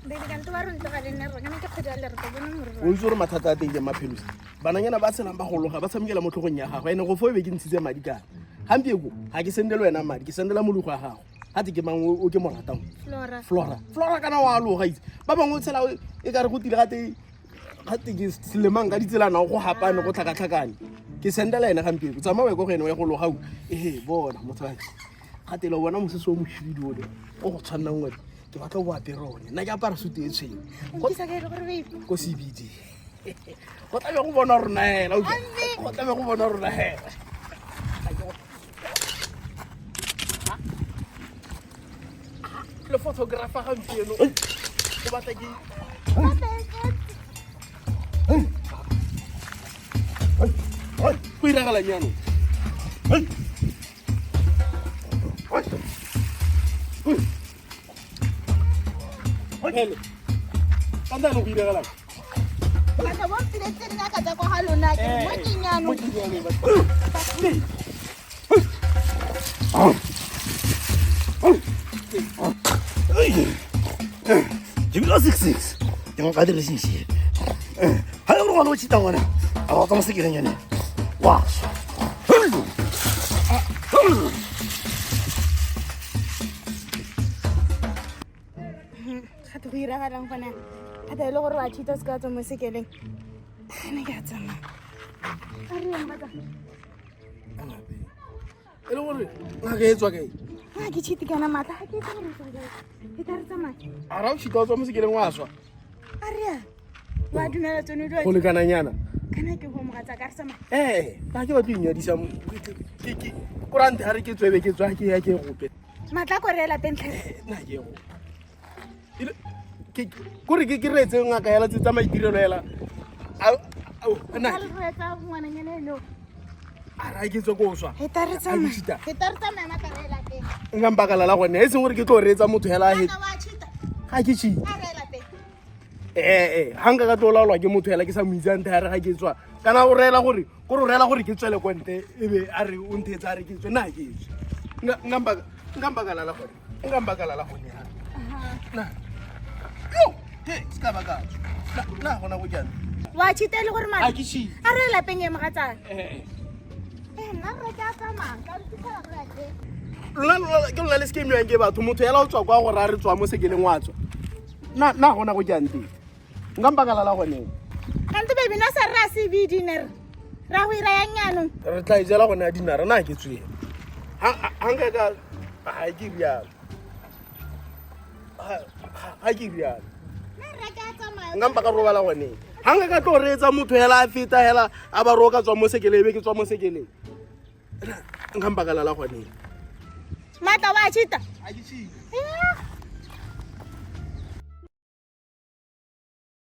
Baby kan tuwarun to kalen na rona ka pedal re bona mo re. O itse gore mathata a teng ke maphelo. Bananyana ba tselang ba gologa ba tshamekela mo tlhogong ya gago. Ene go fo be ke ntshitse madi ka. Hampi go ha ke sendele wena madi, ke sendela molugo wa gago. Ha ke mang o ke mo ratang. Flora kana wa loga itse. Ba bangwe tshela e ka re go tile gate ke selemang ka ditselana go hapane go tlhakatlhakane. Ke sendela ena hampi go tsama we go gene we go loga o. Bona motswadi. Gatela bona mosese o mo shibidi o le. O go tshwanna ngwe. Ke batla go aperone. Nna ke apara suit e tshweu. Go tsa ke re gore baby. Go sibidi. Go tla go bona rona hela. Go tla go bona rona hela. Le photographe ga nteno go batla ke go iragala nyano hele kanda no iragala Mata bo plete nna ka tsa go halona ke mo kinyano Give me 6 Yang ada di sini. Hai orang lu cita mana? Awak tak mesti kiranya ni. Wah. Kata kira kadang pana. Ada lo gore wa cita ska tso mo sekeleng. Ne ka tsama. Are yang bata. Ele gore ga ke etswa kae? Ha ke chiti kana mata ha ke tsama re. Ke tare tsama. Ara o shita tswa mo sekeleng wa swa. Are wa dumela tsone Go le kana nyana. Kana ke go mo gatsa ka tsama. Ba ke ba tlinyadisa mo. Ke kurante ha re ke tswebe ke tswa ke ya ke gope. Matla ko rela pentle. Na ke go. Kore ke retse ngaka ya la tsa maitirelo hela. Au, na. Re tsa ngwana nyane no. Ara ke tswa go swa. He tare tsama. He tare tsama mata rela te. Nga mbakala la gone e seng gore ke tlo reetsa motho hela he. Wa chita. Ga ke chi. Rela te. Hanga ka tlolalwa ke motho hela ke sa muitsang thare ga ke tswa. Kana o reela gore ke tswele kwente ebe a re o nthetsa re ke tswe na ke tswe. Nga mbakala la gone. Nga mbakala la gone. Na. Yo, ska baka. Na gona go jana. Wa chita le gore mala. Ga ke chi. A rela penge mo gatsa. Nna re ka tsama ka tsela re. Ke lona le skeme yang ke batho motho hela o tswa kwa gore a re tswa mo sekeleng wa tswa. Na gona go jana teng. Nga mbakala la gone. Kanti baby na sa ra CV dinner. Ra ho ira ya nyano. Re tla ijela gona dinara na ke tswe. Hanga ka ha ke rialo. Ha ke rialo. Na re ka tsama. Nga mbaka robala gone. Hanga ka tlo reetsa motho hela a feta hela a ba roka tswa mo sekeleng be ke tswa mo sekeleng. Nga mbakala la gone. Mata wa chita. Ha ke chi.